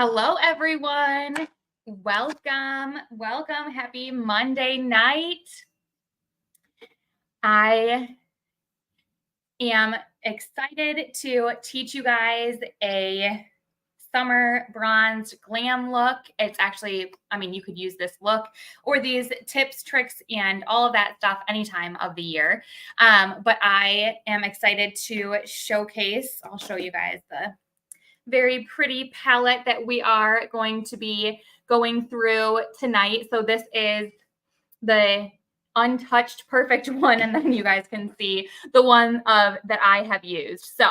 Hello, everyone. Welcome. Welcome. Happy Monday night. I am excited to teach you guys a summer bronze glam look. It's actually, you could use this look or these tips, tricks, and all of that stuff any time of the year. But I am excited to showcase, I'll show you guys the very pretty palette that we are going to be going through tonight. So this is the untouched perfect one, and then you guys can see the one that I have used. So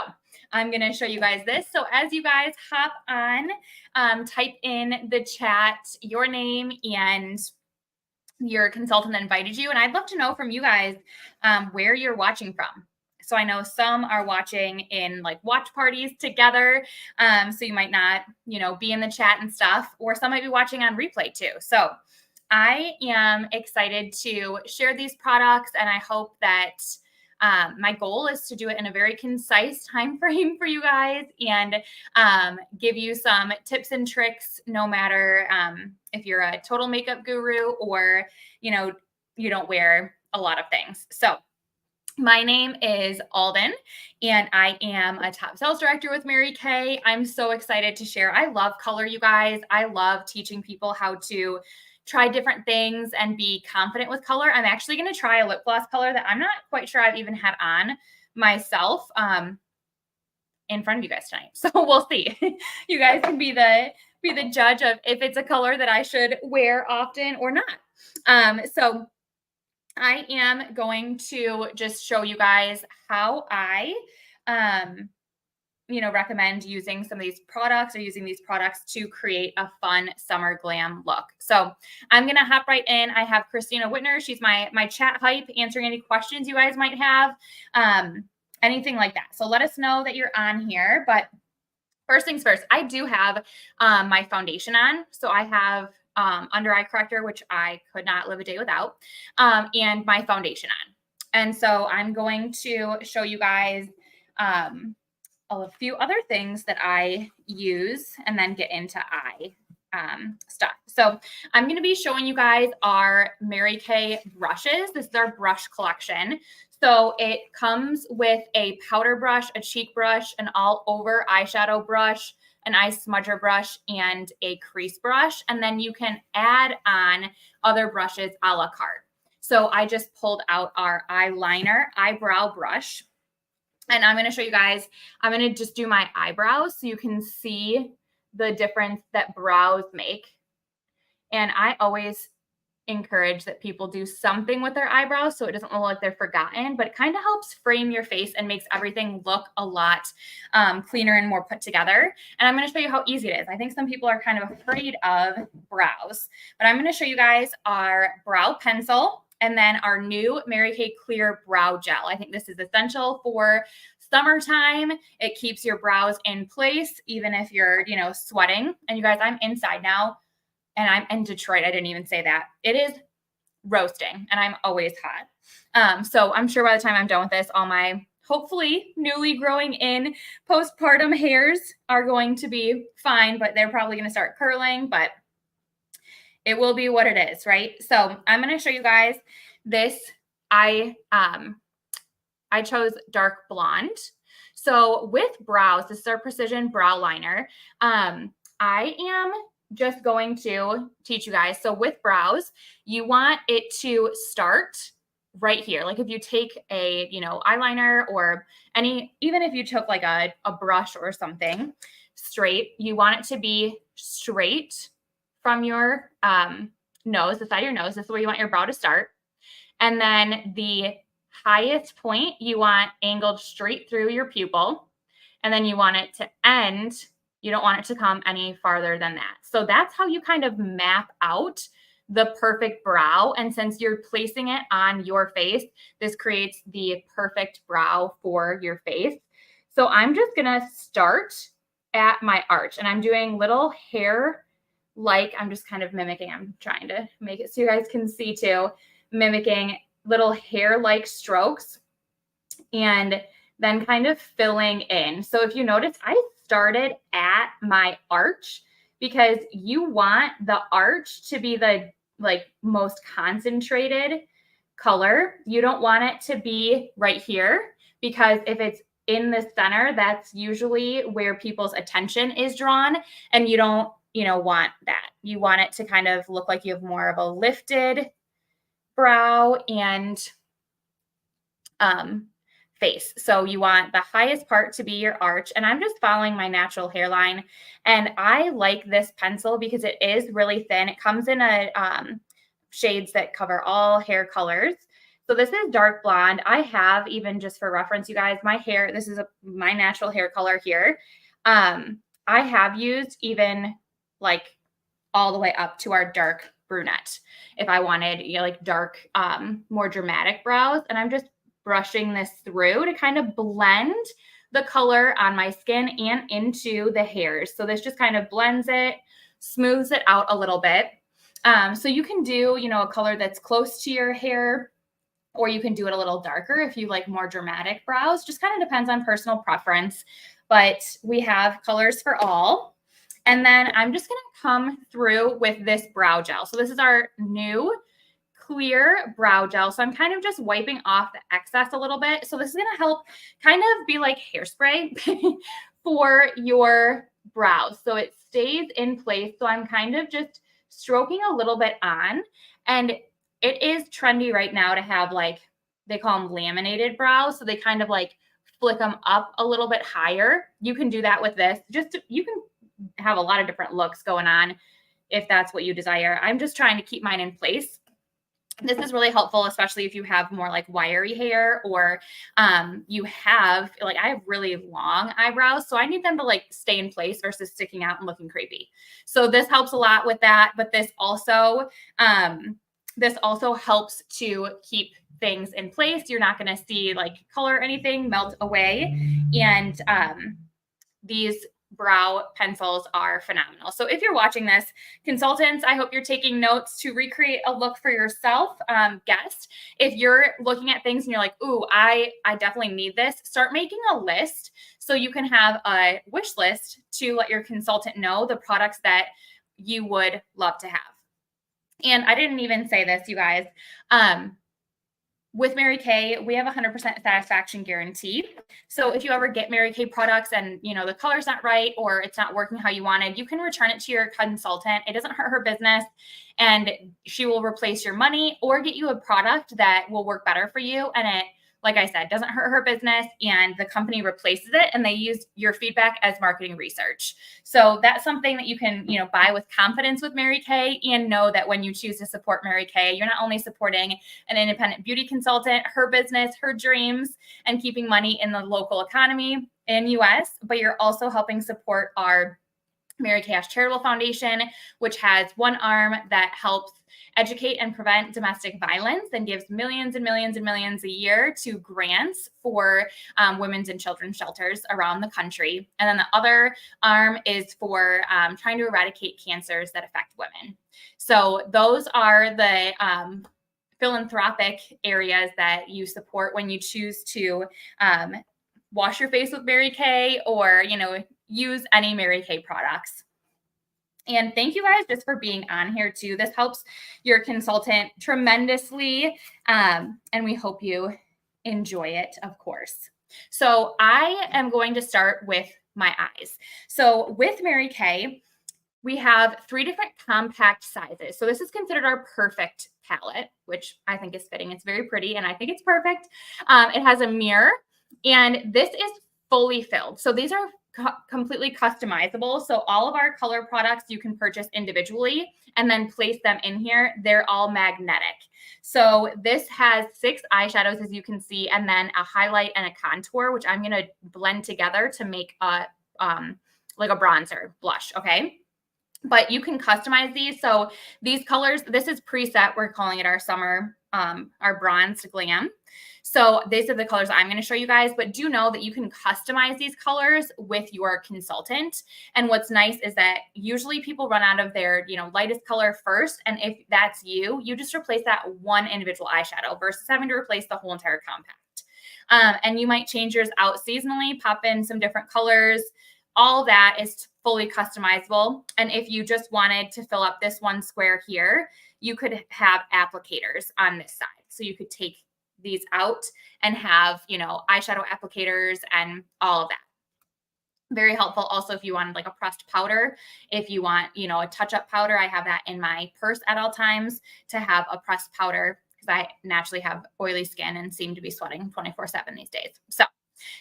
I'm going to show you guys this. So as you guys hop on, type in the chat your name and your consultant that invited you. And I'd love to know from you guys where you're watching from. So I know some are watching in like watch parties together. So you might not, be in the chat and stuff, or some might be watching on replay too. So I am excited to share these products, and I hope that my goal is to do it in a very concise time frame for you guys and give you some tips and tricks, no matter if you're a total makeup guru or, you don't wear a lot of things. So my name is Alden, and I am a top sales director with Mary Kay. I'm so excited to share. I love color, you guys. I love teaching people how to try different things and be confident with color. I'm actually going to try a lip gloss color that I'm not quite sure I've even had on myself in front of you guys tonight. So we'll see. You guys can be the judge of if it's a color that I should wear often or not. So I am going to just show you guys how I, recommend using some of these products or using these products to create a fun summer glam look. So I'm going to hop right in. I have Christina Whitner. She's my chat hype, answering any questions you guys might have, anything like that. So let us know that you're on here. But first things first, I do have my foundation on. So I have under eye corrector, which I could not live a day without, and my foundation on. And so I'm going to show you guys a few other things that I use and then get into eye stuff. So I'm going to be showing you guys our Mary Kay brushes. This is our brush collection. So it comes with a powder brush, a cheek brush, an all over eyeshadow brush, an eye smudger brush, and a crease brush. And then you can add on other brushes a la carte. So I just pulled out our eyeliner eyebrow brush. And I'm going to show you guys, I'm going to just do my eyebrows so you can see the difference that brows make. And I always encourage that people do something with their eyebrows so it doesn't look like they're forgotten, but it kind of helps frame your face and makes everything look a lot cleaner and more put together. And I'm going to show you how easy it is. I think some people are kind of afraid of brows, but I'm going to show you guys our brow pencil and then our new Mary Kay Clear Brow Gel. I think this is essential for summertime. It keeps your brows in place, even if you're, sweating. And you guys, I'm inside now. And I'm in Detroit. I didn't even say that. It is roasting and I'm always hot. So I'm sure by the time I'm done with this, all my hopefully newly growing in postpartum hairs are going to be fine, but they're probably going to start curling, but it will be what it is, right? So I'm going to show you guys this. I chose dark blonde. So with brows, this is our precision brow liner. I am just going to teach you guys. So with brows, you want it to start right here. Like if you take a, eyeliner or even if you took like a brush or something straight, you want it to be straight from your nose, the side of your nose. This is where you want your brow to start. And then the highest point, you want angled straight through your pupil. And then you want it to end. You don't want it to come any farther than that. So that's how you kind of map out the perfect brow. And since you're placing it on your face, this creates the perfect brow for your face. So I'm just going to start at my arch, and I'm doing little hair, like I'm just kind of mimicking. I'm trying to make it so you guys can see too, mimicking little hair-like strokes and then kind of filling in. So if you notice, I started at my arch because you want the arch to be the like most concentrated color. You don't want it to be right here, because if it's in the center, that's usually where people's attention is drawn, and you don't, want that. You want it to kind of look like you have more of a lifted brow and face. So you want the highest part to be your arch. And I'm just following my natural hairline. And I like this pencil because it is really thin. It comes in a shades that cover all hair colors. So this is dark blonde. I have, even just for reference, you guys, my hair, this is my natural hair color here. I have used even like all the way up to our dark brunette if I wanted, like dark, more dramatic brows. And I'm just brushing this through to kind of blend the color on my skin and into the hairs. So this just kind of blends it, smooths it out a little bit. So you can do, a color that's close to your hair, or you can do it a little darker if you like more dramatic brows. Just kind of depends on personal preference, but we have colors for all. And then I'm just going to come through with this brow gel. So this is our new clear brow gel. So I'm kind of just wiping off the excess a little bit. So this is going to help kind of be like hairspray for your brows. So it stays in place. So I'm kind of just stroking a little bit on, and it is trendy right now to have, like, they call them laminated brows. So they kind of like flick them up a little bit higher. You can do that with this. You can have a lot of different looks going on if that's what you desire. I'm just trying to keep mine in place. This is really helpful, especially if you have more like wiry hair, or you have, like, I have really long eyebrows. So I need them to like stay in place versus sticking out and looking creepy. So this helps a lot with that. But this also helps to keep things in place. You're not going to see like color or anything melt away. And these brow pencils are phenomenal. So if you're watching this, consultants, I hope you're taking notes to recreate a look for yourself. Guest, if you're looking at things and you're like, ooh, I definitely need this, start making a list so you can have a wish list to let your consultant know the products that you would love to have. And I didn't even say this, you guys. With Mary Kay, we have a 100% satisfaction guarantee. So if you ever get Mary Kay products and, the color's not right or it's not working how you wanted, you can return it to your consultant. It doesn't hurt her business, and she will replace your money or get you a product that will work better for you. And it, like I said, doesn't hurt her business, and the company replaces it, and they use your feedback as marketing research. So that's something that you can, buy with confidence with Mary Kay, and know that when you choose to support Mary Kay, you're not only supporting an independent beauty consultant, her business, her dreams, and keeping money in the local economy in US, but you're also helping support our Mary Kay Charitable Foundation, which has one arm that helps educate and prevent domestic violence and gives millions and millions and millions a year to grants for women's and children's shelters around the country. And then the other arm is for trying to eradicate cancers that affect women. So those are the philanthropic areas that you support when you choose to wash your face with Mary Kay, or, use any Mary Kay products. And thank you guys just for being on here too. This helps your consultant tremendously. And we hope you enjoy it, of course. So I am going to start with my eyes. So with Mary Kay, we have 3 different compact sizes. So this is considered our perfect palette, which I think is fitting. It's very pretty, and I think it's perfect. It has a mirror, and this is fully filled. So these are completely customizable. So all of our color products you can purchase individually and then place them in here. They're all magnetic. So this has 6 eyeshadows, as you can see, and then a highlight and a contour, which I'm going to blend together to make a like a bronzer blush. Okay. But you can customize these. So these colors, this is preset. We're calling it our summer, our bronze glam. So these are the colors I'm going to show you guys, but do know that you can customize these colors with your consultant. And what's nice is that usually people run out of their, lightest color first. And if that's you just replace that one individual eyeshadow versus having to replace the whole entire compact. And you might change yours out seasonally, pop in some different colors. all that is fully customizable. And if you just wanted to fill up this one square here, you could have applicators on this side. So you could take these out and have, you know, eyeshadow applicators and all of that. Very helpful also if you wanted like a pressed powder. If you want, you know, a touch-up powder, I have that in my purse at all times to have a pressed powder because I naturally have oily skin and seem to be sweating 24/7 these days. So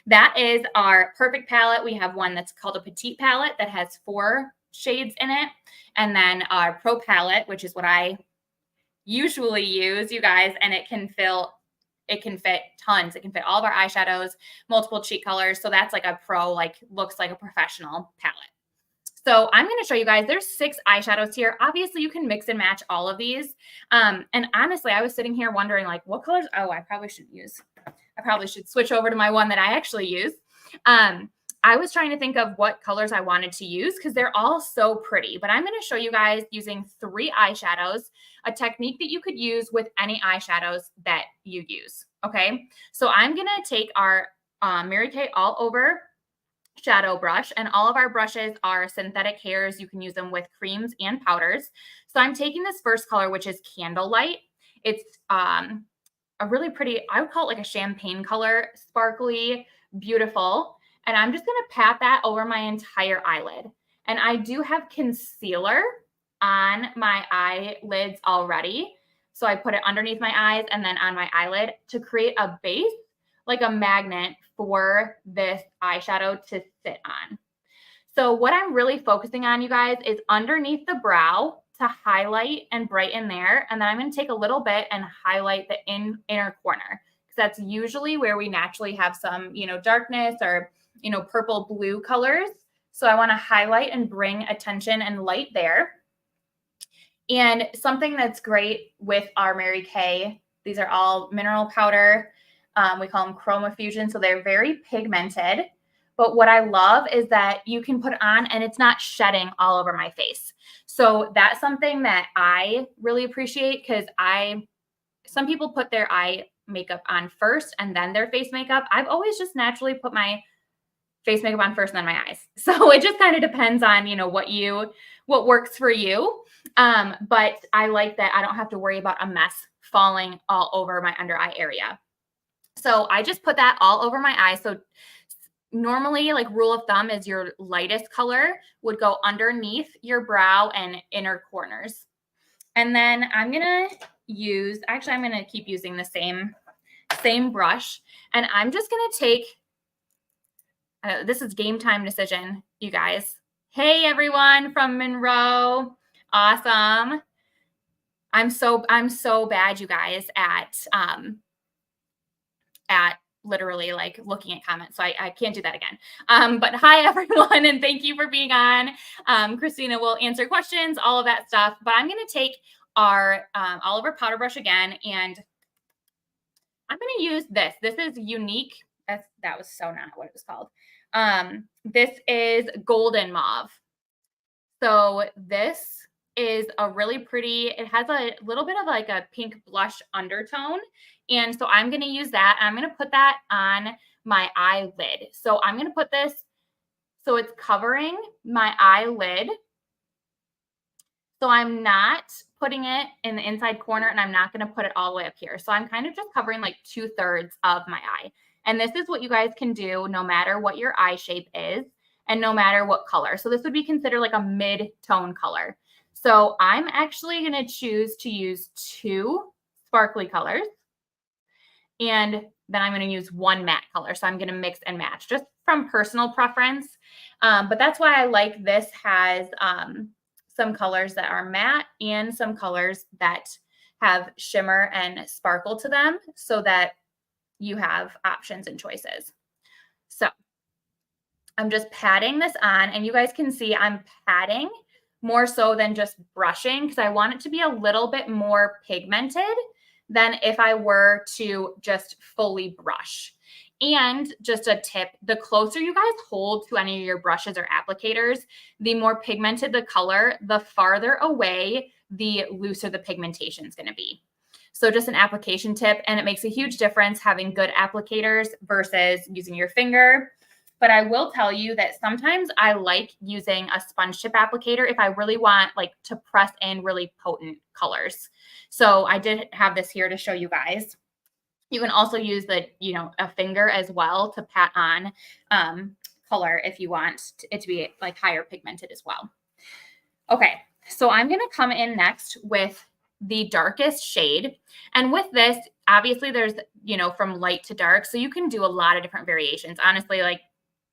that is our perfect palette. We have one that's called a petite palette that has 4 shades in it. And then our pro palette, which is what I usually use, you guys, and it can fit tons. It can fit all of our eyeshadows, multiple cheek colors. So that's like a pro, like looks like a professional palette. So I'm going to show you guys, there's 6 eyeshadows here. Obviously you can mix and match all of these. And honestly, I was sitting here wondering like what colors, I probably should switch over to my one that I actually use. I was trying to think of what colors I wanted to use because they're all so pretty, but I'm going to show you guys using 3 eyeshadows, a technique that you could use with any eyeshadows that you use. Okay. So I'm going to take our Mary Kay All Over shadow brush, and all of our brushes are synthetic hairs. You can use them with creams and powders. So I'm taking this first color, which is Candlelight. It's a really pretty, I would call it like a champagne color, sparkly, beautiful. And I'm just going to pat that over my entire eyelid. And I do have concealer on my eyelids already. So I put it underneath my eyes and then on my eyelid to create a base, like a magnet for this eyeshadow to sit on. So what I'm really focusing on, you guys, is underneath the brow to highlight and brighten there. And then I'm going to take a little bit and highlight the inner corner, because that's usually where we naturally have some, you know, darkness or, you know, purple blue colors. So I want to highlight and bring attention and light there. And something that's great with our Mary Kay, these are all mineral powder. We call them Chroma Fusion. So they're very pigmented. But what I love is that you can put it on and it's not shedding all over my face. So that's something that I really appreciate, because some people put their eye makeup on first and then their face makeup. I've always just naturally put my face makeup on first and then my eyes. So it just kind of depends on, you know, what works for you. But I like that I don't have to worry about a mess falling all over my under eye area. So I just put that all over my eyes. So normally, like rule of thumb is your lightest color would go underneath your brow and inner corners. And then I'm going to I'm going to keep using the same brush. And I'm just going to take, this is Game Time Decision, you guys. Hey, everyone from Monroe. Awesome. I'm so bad, you guys, at literally like looking at comments. So I can't do that again. But hi everyone, and thank you for being on. Christina will answer questions, all of that stuff. But I'm going to take our all over powder brush again, and I'm going to use this. This is unique. That was so not what it was called. This is Golden Mauve. So this is a really pretty, it has a little bit of like a pink blush undertone. And so I'm going to use that. I'm going to put that on my eyelid. So I'm going to put this, so it's covering my eyelid. So I'm not putting it in the inside corner, and I'm not going to put it all the way up here. So I'm kind of just covering like 2/3 of my eye. And this is what you guys can do no matter what your eye shape is and no matter what color. So this would be considered like a mid-tone color. So I'm actually going to choose to use 2 sparkly colors. And then I'm going to use 1 matte color. So I'm going to mix and match just from personal preference. But that's why I like this has some colors that are matte and some colors that have shimmer and sparkle to them, so that you have options and choices. So I'm just patting this on, and you guys can see I'm patting more so than just brushing, because I want it to be a little bit more pigmented than if I were to just fully brush. And just a tip, the closer you guys hold to any of your brushes or applicators, the more pigmented the color, the farther away, the looser the pigmentation is going to be. So just an application tip, and it makes a huge difference having good applicators versus using your finger. But I will tell you that sometimes I like using a sponge tip applicator if I really want like to press in really potent colors. So I did have this here to show you guys. You can also use a finger as well to pat on color if you want it to be like higher pigmented as well. Okay, so I'm going to come in next with the darkest shade. And with this, obviously there's, from light to dark. So you can do a lot of different variations. Honestly, like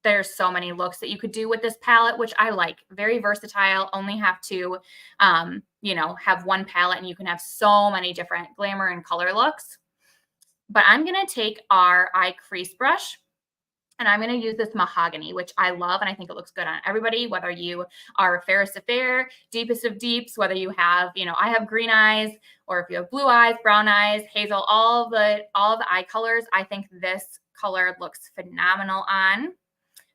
there's so many looks that you could do with this palette, which I like. Very versatile. Only have to, have one palette and you can have so many different glamour and color looks. But I'm going to take our eye crease brush and I'm going to use this mahogany, which I love. And I think it looks good on everybody, whether you are fairest of fair, deepest of deeps, whether you have, I have green eyes, or if you have blue eyes, brown eyes, hazel, all the eye colors. I think this color looks phenomenal on.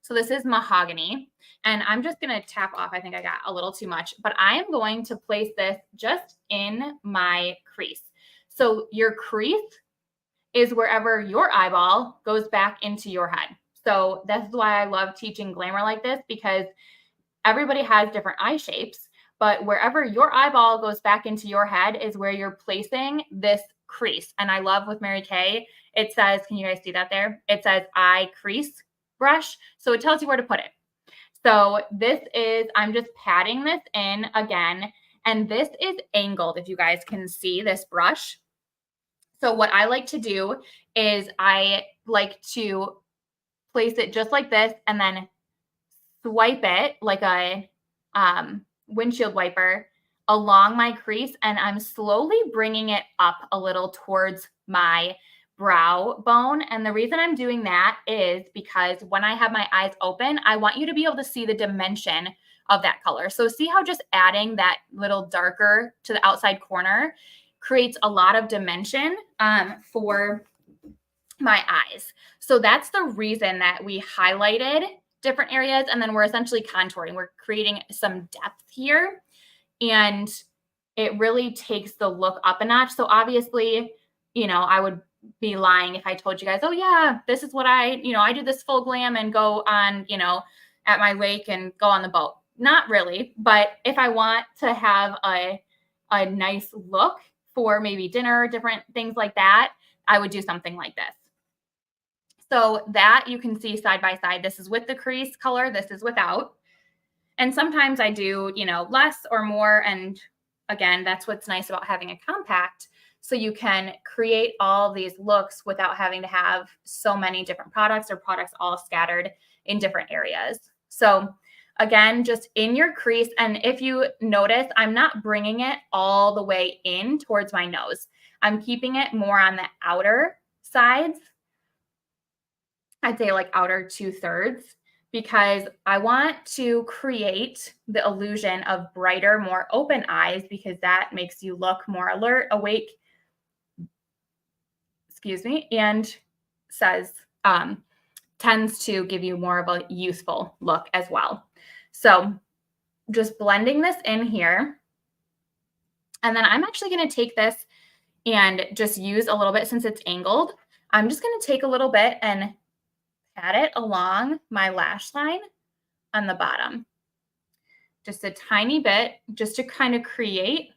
So this is mahogany. And I'm just going to tap off. I think I got a little too much, but I am going to place this just in my crease. So your crease is wherever your eyeball goes back into your head. So that's why I love teaching glamour like this, because everybody has different eye shapes, but wherever your eyeball goes back into your head is where you're placing this crease. And I love with Mary Kay, it says, can you guys see that there? It says eye crease brush. So it tells you where to put it. So this is, I'm just patting this in again, and this is angled, if you guys can see this brush. So what I like to do is I like to place it just like this and then swipe it like a windshield wiper along my crease. And I'm slowly bringing it up a little towards my brow bone. And the reason I'm doing that is because when I have my eyes open, I want you to be able to see the dimension of that color. So see how just adding that little darker to the outside corner creates a lot of dimension for my eyes. So that's the reason that we highlighted different areas, and then we're essentially contouring. We're creating some depth here, and it really takes the look up a notch. So obviously, I would be lying if I told you guys, oh yeah, this is what I do this full glam and go on, at my lake and go on the boat. Not really, but if I want to have a nice look for maybe dinner, different things like that, I would do something like this. So that you can see side by side. This is with the crease color. This is without. And sometimes I do, less or more. And again, that's what's nice about having a compact. So you can create all these looks without having to have so many different products or products all scattered in different areas. So again, just in your crease. And if you notice, I'm not bringing it all the way in towards my nose. I'm keeping it more on the outer sides. I'd say like outer 2/3, because I want to create the illusion of brighter, more open eyes, because that makes you look more alert, awake, and tends to give you more of a youthful look as well. So just blending this in here. And then I'm actually going to take this and just use a little bit, since it's angled. I'm just going to take a little bit and pat it along my lash line on the bottom. Just a tiny bit, just to kind of create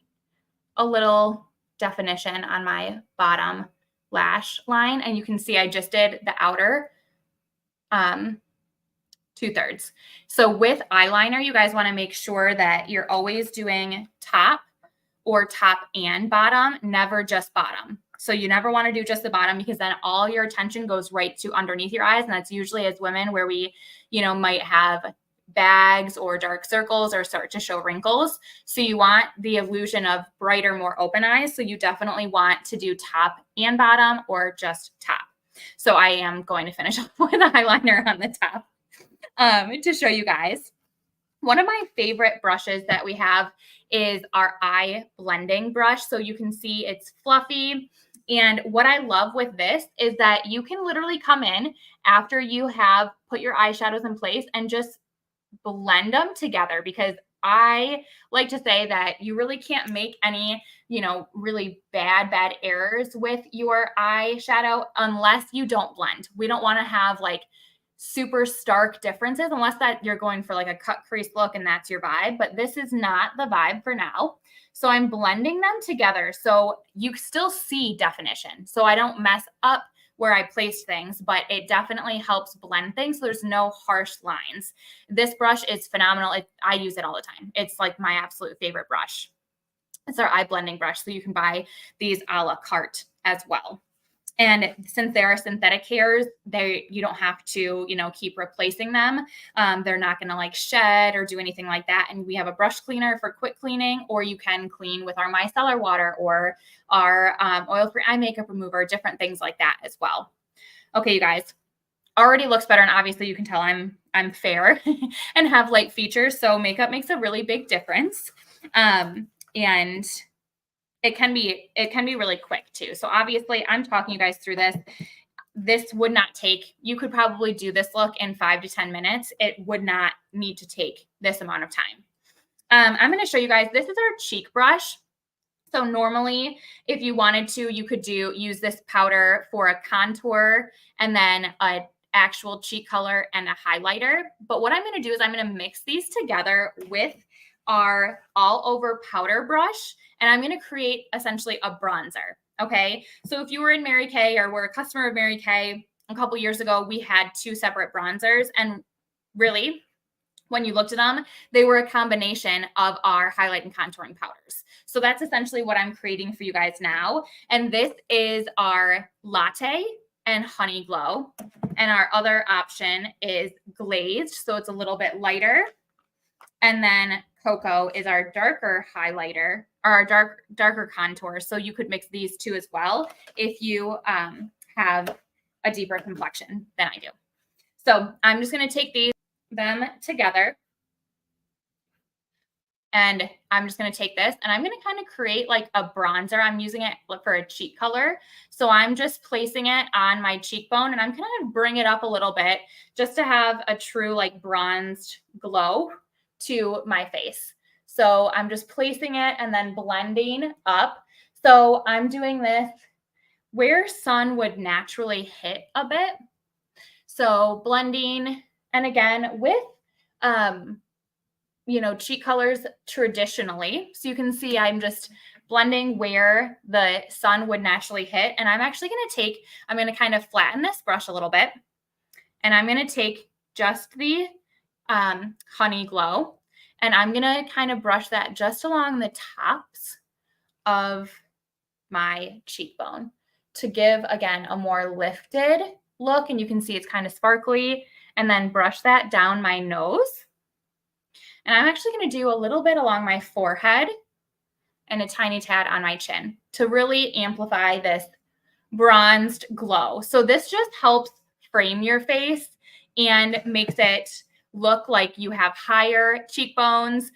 a little definition on my bottom lash line. And you can see I just did the outer 2/3. So with eyeliner, you guys want to make sure that you're always doing top or top and bottom, never just bottom. So you never want to do just the bottom, because then all your attention goes right to underneath your eyes. And that's usually, as women, where we, might have bags or dark circles or start to show wrinkles. So you want the illusion of brighter, more open eyes. So you definitely want to do top and bottom or just top. So I am going to finish off with a eyeliner on the top to show you guys. One of my favorite brushes that we have is our eye blending brush. So you can see it's fluffy. And what I love with this is that you can literally come in after you have put your eyeshadows in place and just blend them together, because I like to say that you really can't make any, really bad errors with your eyeshadow unless you don't blend. We don't want to have like super stark differences, unless that you're going for like a cut crease look and that's your vibe, but this is not the vibe for now. So I'm blending them together so you still see definition. So I don't mess up where I place things, but it definitely helps blend things. So there's no harsh lines. This brush is phenomenal. I use it all the time. It's like my absolute favorite brush. It's our eye blending brush. So you can buy these a la carte as well. And since they are synthetic hairs, you don't have to, keep replacing them. They're not going to like shed or do anything like that. And we have a brush cleaner for quick cleaning, or you can clean with our micellar water or our oil-free eye makeup remover, different things like that as well. Okay, you guys, already looks better. And obviously you can tell I'm fair and have light features. So makeup makes a really big difference. And it can be really quick too. So obviously I'm talking you guys through this. This would not take, you could probably do this look in 5 to 10 minutes. It would not need to take this amount of time. I'm going to show you guys, this is our cheek brush. So normally if you wanted to, you could use this powder for a contour and then a actual cheek color and a highlighter. But what I'm going to do is I'm going to mix these together with our all over powder brush, and I'm going to create essentially a bronzer. Okay. So if you were in Mary Kay or were a customer of Mary Kay a couple years ago, we had 2 separate bronzers, and really when you looked at them, they were a combination of our highlight and contouring powders. So that's essentially what I'm creating for you guys now. And this is our Latte and Honey Glow. And our other option is Glazed. So it's a little bit lighter. And then Cocoa is our darker highlighter, or our darker contour. So you could mix these two as well if you have a deeper complexion than I do. So I'm just going to take them together, and I'm just going to take this and I'm going to kind of create like a bronzer. I'm using it for a cheek color. So I'm just placing it on my cheekbone, and I'm going to bring it up a little bit just to have a true like bronzed glow to my face. So I'm just placing it and then blending up. So I'm doing this where sun would naturally hit a bit. So blending, and again with, cheek colors traditionally. So you can see I'm just blending where the sun would naturally hit. And I'm actually going to kind of flatten this brush a little bit. And I'm going to take just the Honey Glow, and I'm going to kind of brush that just along the tops of my cheekbone to give, again, a more lifted look. And you can see it's kind of sparkly, and then brush that down my nose. And I'm actually going to do a little bit along my forehead and a tiny tad on my chin to really amplify this bronzed glow. So this just helps frame your face and makes it look like you have higher cheekbones.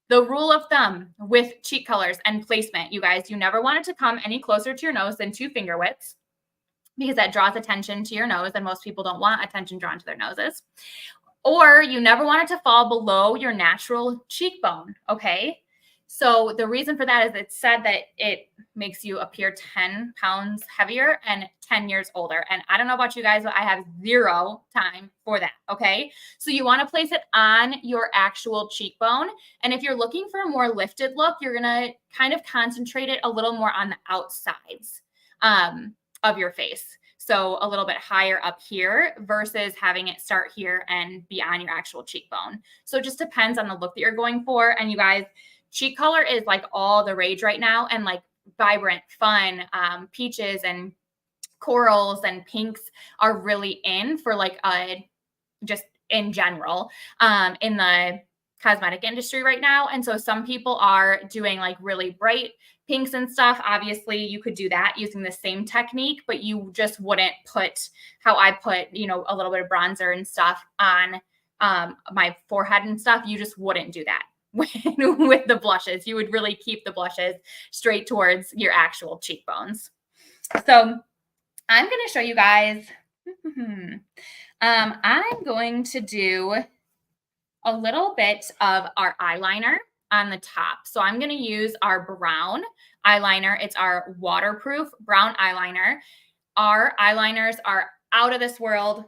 The rule of thumb with cheek colors and placement, you guys, you never want it to come any closer to your nose than 2 finger widths, because that draws attention to your nose, and most people don't want attention drawn to their noses. Or you never want it to fall below your natural cheekbone, okay? So the reason for that is it's said that it makes you appear 10 pounds heavier and 10 years older. And I don't know about you guys, but I have 0 time for that, okay? So you want to place it on your actual cheekbone. And if you're looking for a more lifted look, you're going to kind of concentrate it a little more on the outsides of your face. So a little bit higher up here versus having it start here and be on your actual cheekbone. So it just depends on the look that you're going for. And you guys, cheek color is like all the rage right now, and like vibrant, fun, peaches and corals and pinks are really in for like just in general in the cosmetic industry right now. And so some people are doing like really bright pinks and stuff. Obviously you could do that using the same technique, but you just wouldn't put how I put, a little bit of bronzer and stuff on my forehead and stuff. You just wouldn't do that with the blushes. You would really keep the blushes straight towards your actual cheekbones. So I'm going to show you guys, I'm going to do a little bit of our eyeliner on the top. So I'm going to use our brown eyeliner. It's our waterproof brown eyeliner. Our eyeliners are out of this world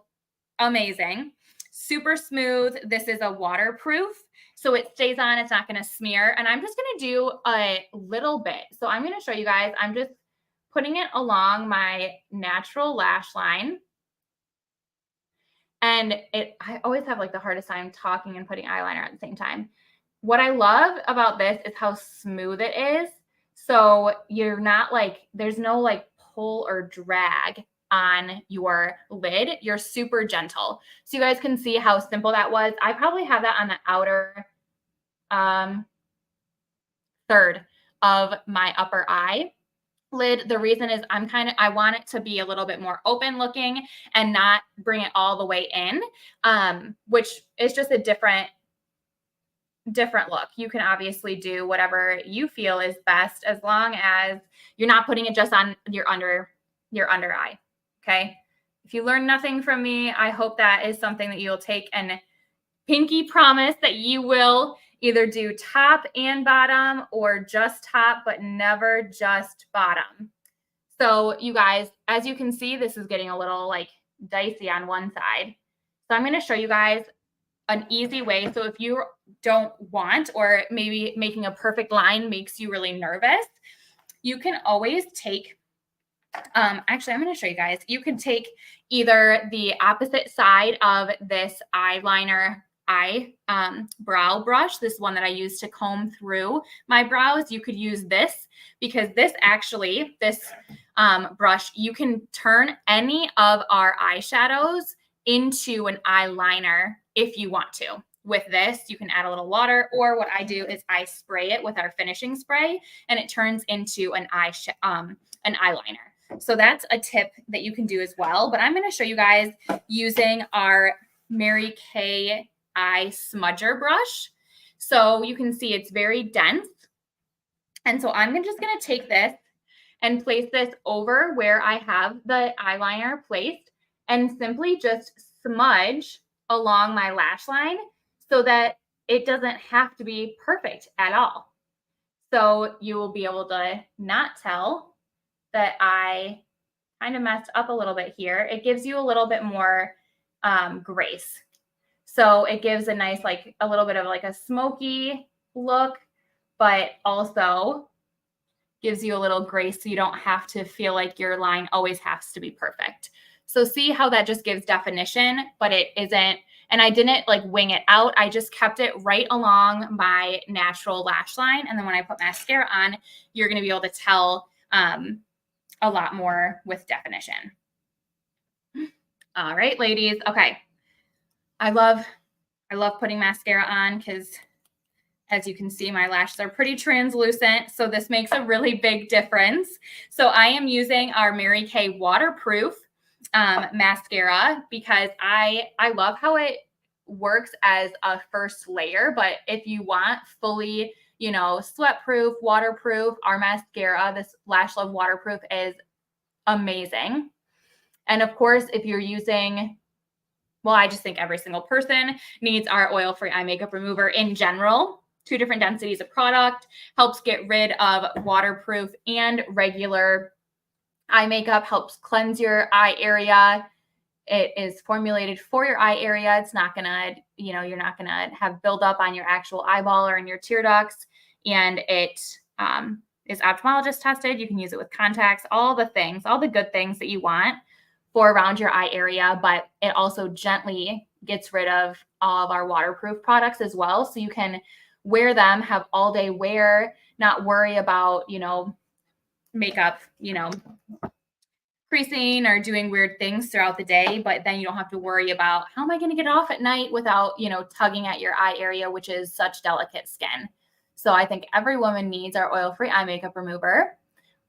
amazing. Super smooth. This is a waterproof, so it stays on. It's not going to smear. And I'm just going to do a little bit. So I'm going to show you guys. I'm just putting it along my natural lash line. And I always have like the hardest time talking and putting eyeliner at the same time. What I love about this is how smooth it is. So you're not like, there's no like pull or drag on your lid. You're super gentle. So you guys can see how simple that was. I probably have that on the outer third of my upper eye lid. The reason is I want it to be a little bit more open looking and not bring it all the way in, which is just a different look. You can obviously do whatever you feel is best as long as you're not putting it just on your under eye. Okay. If you learn nothing from me, I hope that is something that you'll take and pinky promise that you will either do top and bottom or just top, but never just bottom. So you guys, as you can see, this is getting a little like dicey on one side. So I'm going to show you guys an easy way. So if you don't want, or maybe making a perfect line makes you really nervous, you can always take, actually, I'm going to show you guys, you can take either the opposite side of this eyeliner brow brush, this one that I use to comb through my brows. You could use this because this brush, you can turn any of our eyeshadows into an eyeliner if you want to. With this, you can add a little water, or what I do is I spray it with our finishing spray and it turns into an eyeliner. So that's a tip that you can do as well. But I'm going to show you guys using our Mary Kay eye smudger brush. So you can see it's very dense. And so I'm just going to take this and place this over where I have the eyeliner placed and simply just smudge along my lash line so that it doesn't have to be perfect at all. So you will be able to not tell that I kind of messed up a little bit here. It gives you a little bit more grace. So it gives a nice, like a little bit of like a smoky look, but also gives you a little grace so you don't have to feel like your line always has to be perfect. So see how that just gives definition, but it isn't, and I didn't like wing it out. I just kept it right along my natural lash line. And then when I put mascara on, you're going to be able to tell a lot more with definition. All right, ladies. Okay. I love putting mascara on because as you can see, my lashes are pretty translucent. So this makes a really big difference. So I am using our Mary Kay waterproof mascara because I love how it works as a first layer. But if you want fully, sweat proof, waterproof, our mascara, this Lash Love waterproof, is amazing. And of course, if you're using, well, I just think every single person needs our oil-free eye makeup remover in general. 2 different densities of product, helps get rid of waterproof and regular eye makeup, helps cleanse your eye area. It is formulated for your eye area. It's not gonna, you're not gonna have buildup on your actual eyeball or in your tear ducts. And it is ophthalmologist tested. You can use it with contacts, all the things, all the good things that you want for around your eye area, but it also gently gets rid of all of our waterproof products as well. So you can wear them, have all day wear, not worry about, makeup, creasing or doing weird things throughout the day, but then you don't have to worry about how am I going to get it off at night without, tugging at your eye area, which is such delicate skin. So I think every woman needs our oil-free eye makeup remover,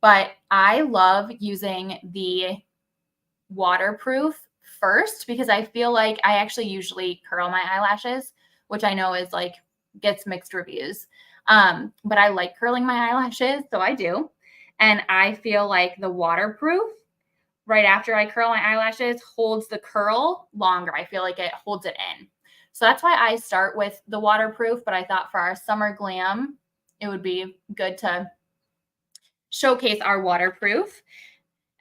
but I love using the waterproof first because I feel like I actually usually curl my eyelashes, which I know is like gets mixed reviews. But I like curling my eyelashes, so I do. And I feel like the waterproof right after I curl my eyelashes holds the curl longer. I feel like it holds it in. So that's why I start with the waterproof, but I thought for our summer glam, it would be good to showcase our waterproof.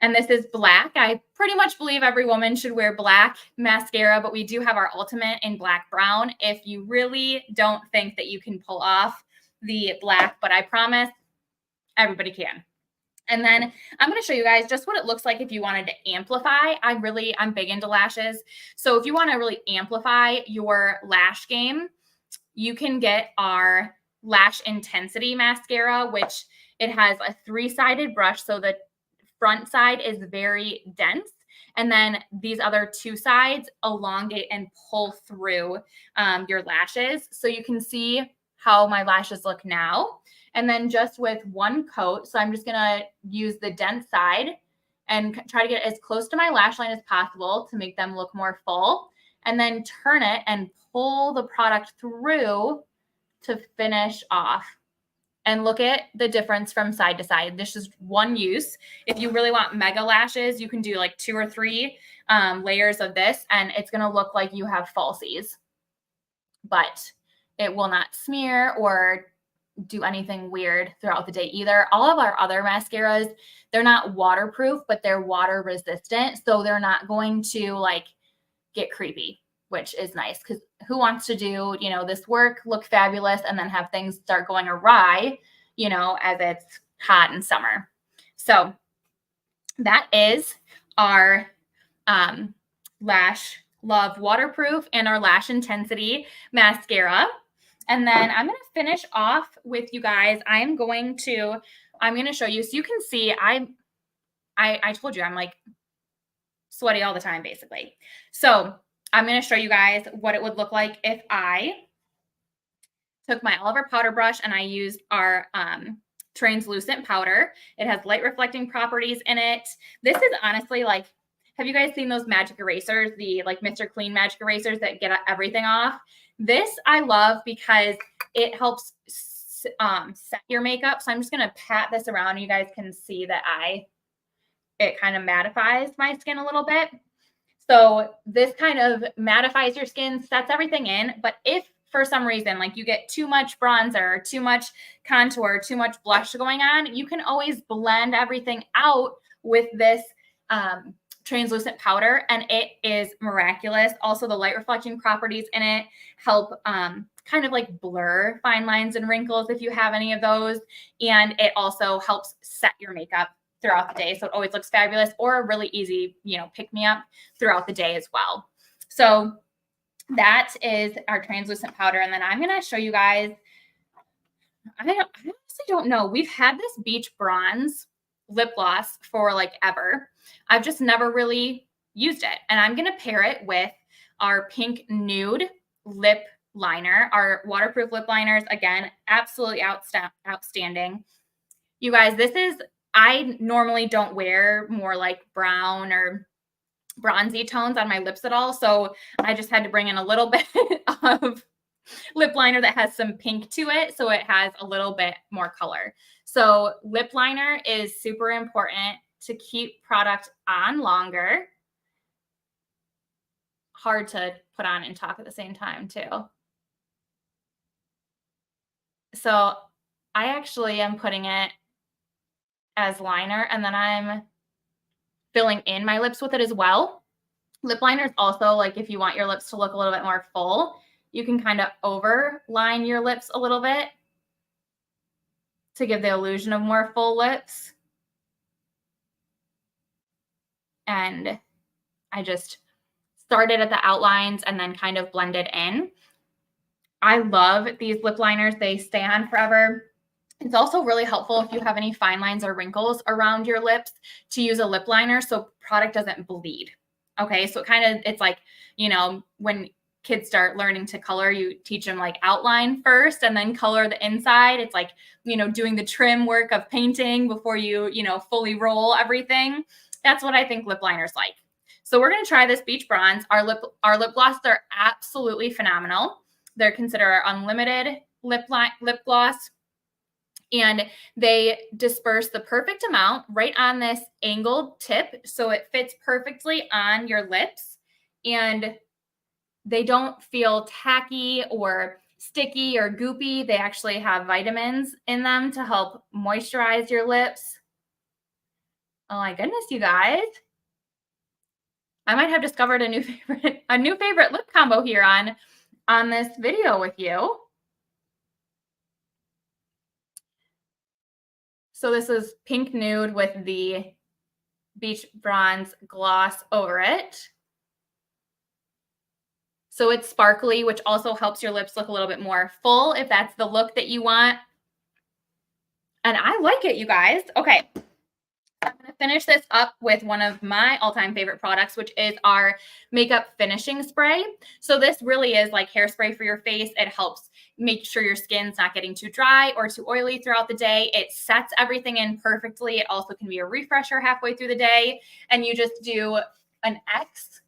And this is black. I pretty much believe every woman should wear black mascara, but we do have our ultimate in black brown if you really don't think that you can pull off the black, but I promise everybody can. And then I'm going to show you guys just what it looks like if you wanted to amplify. I'm big into lashes. So if you want to really amplify your lash game, you can get our Lash Intensity mascara, which it has a 3-sided brush. So the front side is very dense. And then these other 2 sides elongate and pull through your lashes. So you can see how my lashes look now. And then just with one coat, so I'm just going to use the dense side and try to get as close to my lash line as possible to make them look more full. And then turn it and pull the product through to finish off. And look at the difference from side to side. This is one use. If you really want mega lashes, you can do like 2 or 3 layers of this, and it's going to look like you have falsies. But it will not smear or do anything weird throughout the day either. All of our other mascaras, they're not waterproof, but they're water resistant. So they're not going to like get creepy, which is nice because who wants to do, this work, look fabulous, and then have things start going awry, as it's hot in summer. So that is our Lash Love Waterproof and our Lash Intensity mascara. And then I'm going to finish off with you guys. I'm going to show you so you can see I told you I'm like sweaty all the time basically. So I'm going to show you guys what it would look like if I took my Oliver powder brush and I used our translucent powder. It has light reflecting properties in it. This is honestly like, have you guys seen those magic erasers, the like Mr. Clean magic erasers that get everything off? This I love because it helps set your makeup. So I'm just going to pat this around. You guys can see that it kind of mattifies my skin a little bit. So this kind of mattifies your skin, sets everything in. But if for some reason, like you get too much bronzer, too much contour, too much blush going on, you can always blend everything out with this translucent powder, and it is miraculous. Also, the light reflecting properties in it help kind of like blur fine lines and wrinkles if you have any of those. And it also helps set your makeup throughout the day. So it always looks fabulous, or a really easy, pick me up throughout the day as well. So that is our translucent powder. And then I'm going to show you guys, I honestly don't know. We've had this Beach Bronze lip gloss for like ever. I've just never really used it. And I'm going to pair it with our Pink Nude lip liner, our waterproof lip liners. Again, absolutely outstanding. You guys, I normally don't wear more like brown or bronzy tones on my lips at all. So I just had to bring in a little bit of lip liner that has some pink to it. So it has a little bit more color. So lip liner is super important to keep product on longer. Hard to put on and talk at the same time too. So I actually am putting it as liner, and then I'm filling in my lips with it as well. Lip liner is also like if you want your lips to look a little bit more full, you can kind of overline your lips a little bit to give the illusion of more full lips. And I just started at the outlines and then kind of blended in. I love these lip liners. They stay on forever. It's also really helpful if you have any fine lines or wrinkles around your lips to use a lip liner so product doesn't bleed. Okay, so it's like, when kids start learning to color, you teach them like outline first and then color the inside. It's like, doing the trim work of painting before you, fully roll everything. That's what I think lip liner's like. So we're going to try this Beach Bronze. Our lip glosses are absolutely phenomenal. They're considered our unlimited lip gloss. And they disperse the perfect amount right on this angled tip. So it fits perfectly on your lips. And they don't feel tacky or sticky or goopy. They actually have vitamins in them to help moisturize your lips. Oh my goodness, you guys. I might have discovered a new favorite lip combo here on this video with you. So this is pink nude with the beach bronze gloss over it. So it's sparkly, which also helps your lips look a little bit more full if that's the look that you want. And I like it, you guys. Okay. I'm going to finish this up with one of my all-time favorite products, which is our makeup finishing spray. So this really is like hairspray for your face. It helps make sure your skin's not getting too dry or too oily throughout the day. It sets everything in perfectly. It also can be a refresher halfway through the day. And you just do an X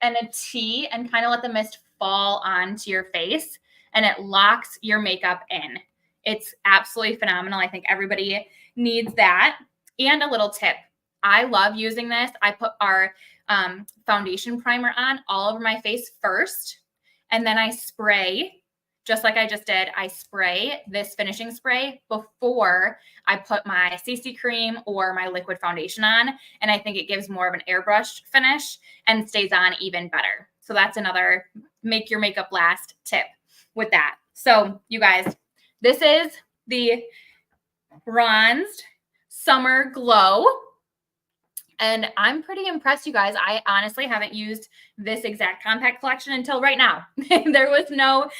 and a T and kind of let the mist fall onto your face, and it locks your makeup in. It's absolutely phenomenal. I think everybody needs that. And a little tip, I love using this. I put our foundation primer on all over my face first, and then I spray, just like I just did, I spray this finishing spray before I put my CC cream or my liquid foundation on. And I think it gives more of an airbrushed finish and stays on even better. So that's another make your makeup last tip with that. So you guys, this is the bronzed Summer Glow. And I'm pretty impressed, you guys. I honestly haven't used this exact compact collection until right now. there was no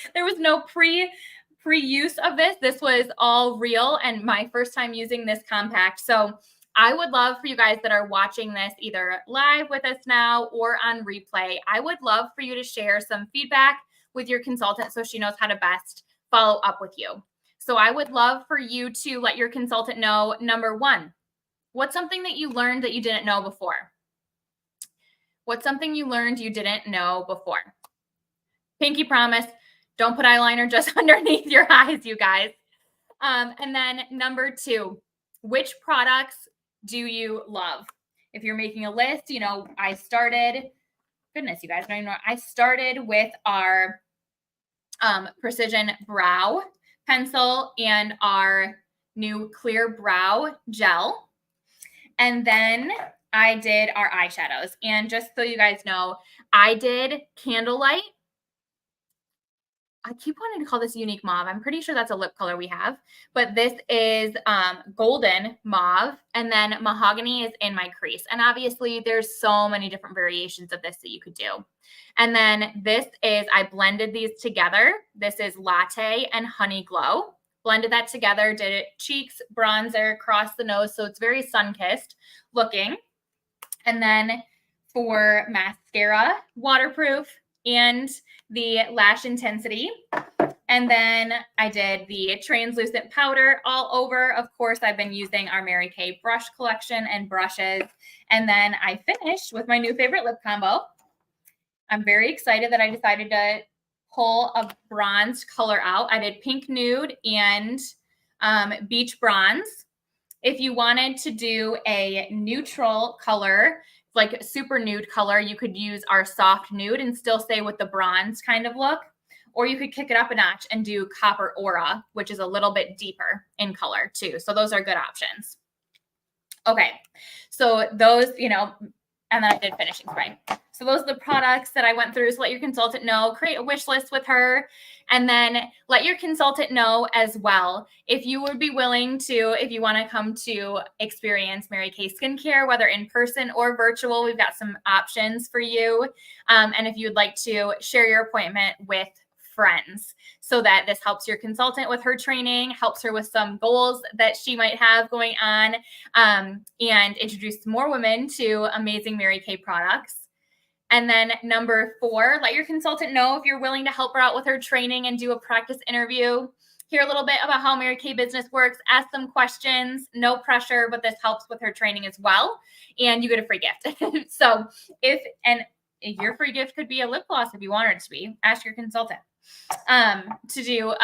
pre-use of this. This was all real and my first time using this compact. So I would love for you guys that are watching this either live with us now or on replay, I would love for you to share some feedback with your consultant so she knows how to best follow up with you. So I would love for you to let your consultant know, number one, what's something that you learned that you didn't know before? What's something you learned you didn't know before? Pinky promise, don't put eyeliner just underneath your eyes, you guys. And then number two, which products do you love? If you're making a list, you know, I started with our Precision Brow Pencil and our new Clear Brow Gel. And then I did our eyeshadows. And just so you guys know, I did Candlelight. I keep wanting to call this Unique Mauve. I'm pretty sure that's a lip color we have. But this is Golden Mauve. And then Mahogany is in my crease. And obviously, there's so many different variations of this that you could do. And then this is, I blended these together. This is Latte and Honey Glow. Blended that together, did it cheeks, bronzer, across the nose. So it's very sun-kissed looking. And then for mascara, waterproof, and the lash intensity. And then I did the translucent powder all over. Of course, I've been using our Mary Kay brush collection and brushes. And then I finished with my new favorite lip combo. I'm very excited that I decided to pull a bronzed color out. I did pink nude and beach bronze. If you wanted to do a neutral color, like super nude color, you could use our soft nude and still stay with the bronze kind of look. Or you could kick it up a notch and do Copper Aura, which is a little bit deeper in color too. So those are good options. Okay, so those, you know, and then I did finishing spray. So those are the products that I went through. So let your consultant know, create a wish list with her, and then let your consultant know as well if you would be willing to, if you want to come to experience Mary Kay Skincare, whether in person or virtual, we've got some options for you. And if you'd like to share your appointment with friends so that this helps your consultant with her training, helps her with some goals that she might have going on, and introduce more women to amazing Mary Kay products. And then number 4, let your consultant know if you're willing to help her out with her training and do a practice interview. Hear a little bit about how Mary Kay business works, ask some questions, no pressure, but this helps with her training as well. And you get a free gift. So if your free gift could be a lip gloss if you wanted it to be, ask your consultant to do,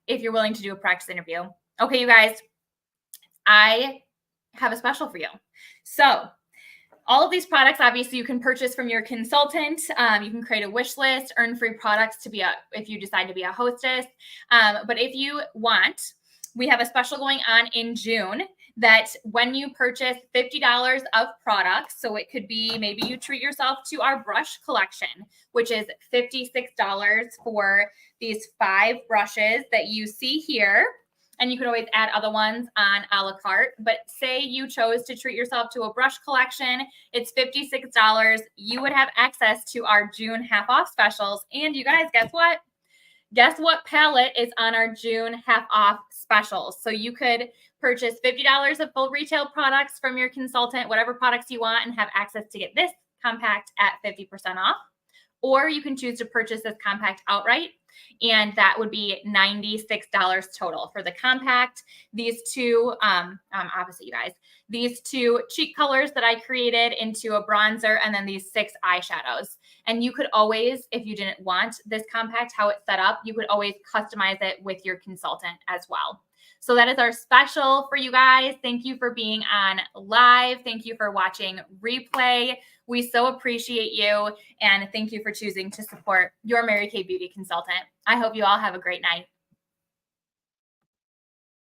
if you're willing to do a practice interview. Okay, you guys, I have a special for you. So all of these products, obviously, you can purchase from your consultant. You can create a wish list, earn free products to be if you decide to be a hostess. But if you want, we have a special going on in June that when you purchase $50 of products, so it could be maybe you treat yourself to our brush collection, which is $56 for these 5 brushes that you see here. And you could always add other ones on a la carte. But say you chose to treat yourself to a brush collection, it's $56. You would have access to our June half off specials. And you guys, guess what? Guess what palette is on our June half off specials? So you could purchase $50 of full retail products from your consultant, whatever products you want, and have access to get this compact at 50% off. Or you can choose to purchase this compact outright, and that would be $96 total for the compact. These two, obviously, you guys, these 2 cheek colors that I created into a bronzer, and then these 6 eyeshadows. And you could always, if you didn't want this compact, how it's set up, you could always customize it with your consultant as well. So that is our special for you guys. Thank you for being on live. Thank you for watching replay. We so appreciate you. And thank you for choosing to support your Mary Kay Beauty consultant. I hope you all have a great night.